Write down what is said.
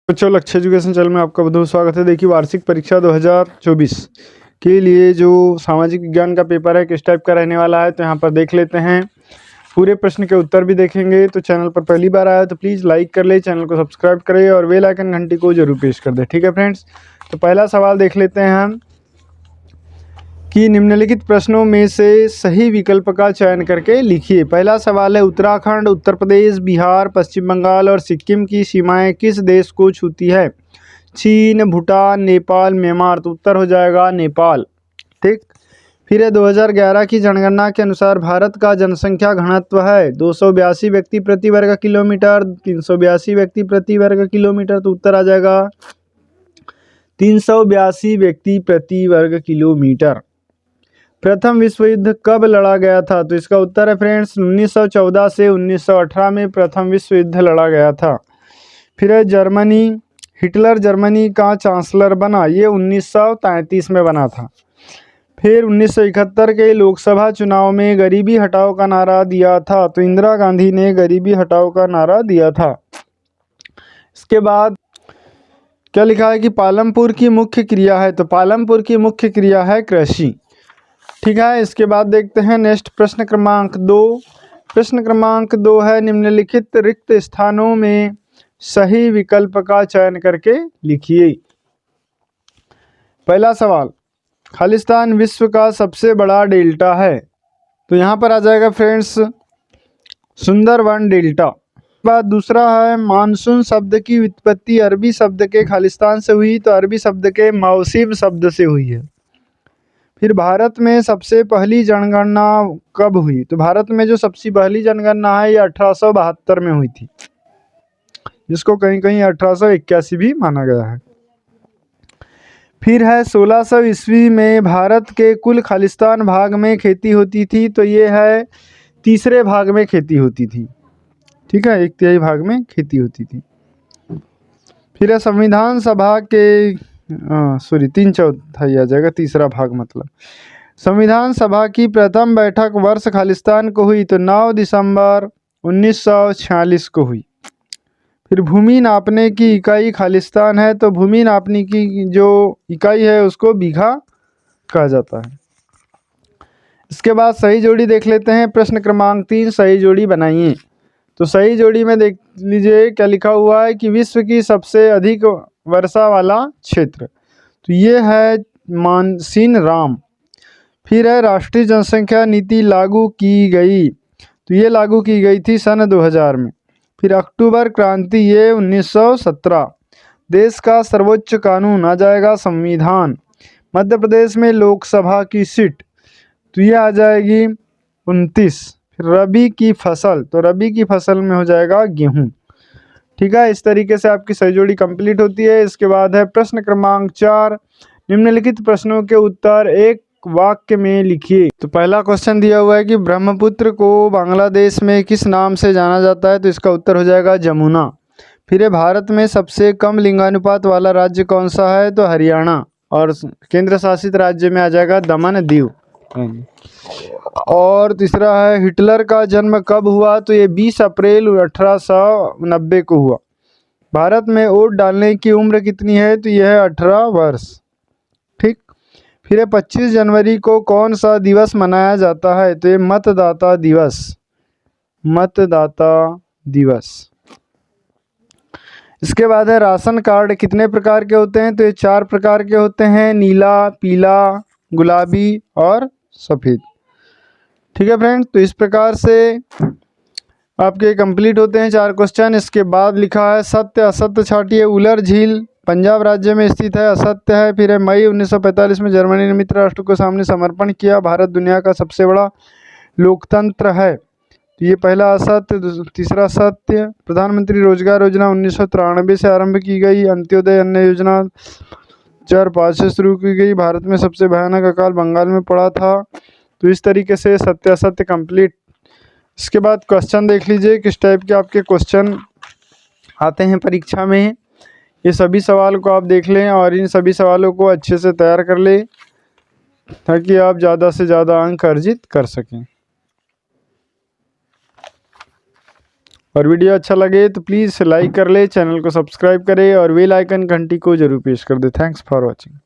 बच्चों, लक्ष्य education channel में आपका बहुत बहुत स्वागत है। देखिए, वार्षिक परीक्षा 2024 के लिए जो सामाजिक विज्ञान का पेपर है किस टाइप का रहने वाला है, तो यहाँ पर देख लेते हैं। पूरे प्रश्न के उत्तर भी देखेंगे। तो चैनल पर पहली बार आया तो प्लीज़ लाइक कर ले, चैनल को सब्सक्राइब करें और बेल आइकन घंटी को जरूर प्रेस कर दे। ठीक है फ्रेंड्स, तो पहला सवाल देख लेते हैं हम कि निम्नलिखित प्रश्नों में से सही विकल्प का चयन करके लिखिए। पहला सवाल है, उत्तराखंड, उत्तर प्रदेश, बिहार, पश्चिम बंगाल और सिक्किम की सीमाएं किस देश को छूती है? चीन, भूटान, नेपाल, म्यांमार। तो उत्तर हो जाएगा नेपाल। ठीक। फिर है, 2011 की जनगणना के अनुसार भारत का जनसंख्या घनत्व है 282 व्यक्ति प्रति वर्ग किलोमीटर, 382 व्यक्ति प्रति वर्ग किलोमीटर। तो उत्तर आ जाएगा 382 व्यक्ति प्रति वर्ग किलोमीटर। प्रथम विश्व युद्ध कब लड़ा गया था? तो इसका उत्तर है फ्रेंड्स 1914 से 1918 में प्रथम विश्व युद्ध लड़ा गया था। फिर है, जर्मनी, हिटलर जर्मनी का चांसलर बना, ये 1933 में बना था। फिर 1971 के लोकसभा चुनाव में गरीबी हटाओ का नारा दिया था, तो इंदिरा गांधी ने गरीबी हटाओ का नारा दिया था। इसके बाद क्या लिखा है कि पालमपुर की मुख्य क्रिया है? तो पालमपुर की मुख्य क्रिया है कृषि। ठीक है। इसके बाद देखते हैं नेक्स्ट प्रश्न क्रमांक 2। प्रश्न क्रमांक 2 है, निम्नलिखित रिक्त स्थानों में सही विकल्प का चयन करके लिखिए। पहला सवाल, खालिस्तान विश्व का सबसे बड़ा डेल्टा है, तो यहाँ पर आ जाएगा फ्रेंड्स सुंदरवन डेल्टा। बाद दूसरा है, मानसून शब्द की व्युत्पत्ति अरबी शब्द के खालिस्तान से हुई, तो अरबी शब्द के मौसिम शब्द से हुई है। फिर भारत में सबसे पहली जनगणना कब हुई? तो भारत में जो सबसे पहली जनगणना है ये 1872 में हुई थी, जिसको कहीं कहीं 1881 भी माना गया है। फिर है, 1600 ईस्वी में भारत के कुल खालिस्तान भाग में खेती होती थी, तो ये है तीसरे भाग में खेती होती थी। ठीक है, 1/3 भाग में खेती होती थी। फिर है, संविधान सभा के 3/4 आ जाएगा, तीसरा भाग मतलब। संविधान सभा की प्रथम बैठक वर्ष खालिस्तान को हुई, तो 9 दिसंबर 1946 को हुई। फिर भूमि नापने की इकाई खालिस्तान है, तो भूमि नापने की जो इकाई है उसको बीघा कहा जाता है। इसके बाद सही जोड़ी देख लेते हैं। प्रश्न क्रमांक 3, सही जोड़ी बनाइए। तो सही जोड़ी में देख लीजिए क्या लिखा हुआ है कि विश्व की सबसे अधिक वर्षा वाला क्षेत्र, तो ये है मानसीन राम। फिर है, राष्ट्रीय जनसंख्या नीति लागू की गई, तो ये लागू की गई थी सन 2000 में। फिर अक्टूबर क्रांति, ये 1917। देश का सर्वोच्च कानून आ जाएगा संविधान। मध्य प्रदेश में लोकसभा की सीट, तो ये आ जाएगी 29। फिर रबी की फसल, तो रबी की फसल में हो जाएगा गेहूं। ठीक है, इस तरीके से आपकी सही जोड़ी कंप्लीट होती है। इसके बाद है प्रश्न क्रमांक 4, निम्नलिखित प्रश्नों के उत्तर एक वाक्य में लिखिए। तो पहला क्वेश्चन दिया हुआ है कि ब्रह्मपुत्र को बांग्लादेश में किस नाम से जाना जाता है? तो इसका उत्तर हो जाएगा जमुना। फिर है, भारत में सबसे कम लिंगानुपात वाला राज्य कौन सा है? तो हरियाणा। और केंद्र शासित राज्य में आ जाएगा दमन दीव। और तीसरा है, हिटलर का जन्म कब हुआ? तो ये 20 अप्रैल 1890 को हुआ। भारत में वोट डालने की उम्र कितनी है? तो यह है 18 वर्ष। ठीक। फिर 25 जनवरी को कौन सा दिवस मनाया जाता है? तो ये मतदाता दिवस। मतदाता दिवस। इसके बाद है, राशन कार्ड कितने प्रकार के होते हैं? तो ये 4 प्रकार के होते हैं, नीला, पीला, गुलाबी और सफ़ेद। ठीक है फ्रेंड्स, तो इस प्रकार से आपके कंप्लीट होते हैं 4 क्वेश्चन। इसके बाद लिखा है, सत्य असत्य छाटिए। उलर झील पंजाब राज्य में स्थित है, असत्य है। फिर है, मई 1945 में जर्मनी ने मित्र राष्ट्र को सामने समर्पण किया। भारत दुनिया का सबसे बड़ा लोकतंत्र है, तो ये पहला असत्य। तीसरा सत्य, प्रधानमंत्री रोजगार योजना 1993 से आरंभ की गई। अंत्योदय अन्न योजना 2005 से शुरू की गई। भारत में सबसे भयानक अकाल बंगाल में पड़ा था। तो इस तरीके से सत्य असत्य कंप्लीट। इसके बाद क्वेश्चन देख लीजिए किस टाइप के आपके क्वेश्चन आते हैं परीक्षा में। ये सभी सवाल को आप देख लें और इन सभी सवालों को अच्छे से तैयार कर लें, ताकि आप ज़्यादा से ज़्यादा अंक अर्जित कर सकें। और वीडियो अच्छा लगे तो प्लीज़ लाइक कर ले, चैनल को सब्सक्राइब करें और बेल आइकन घंटी को जरूर प्रेस कर दे। Thanks for watching.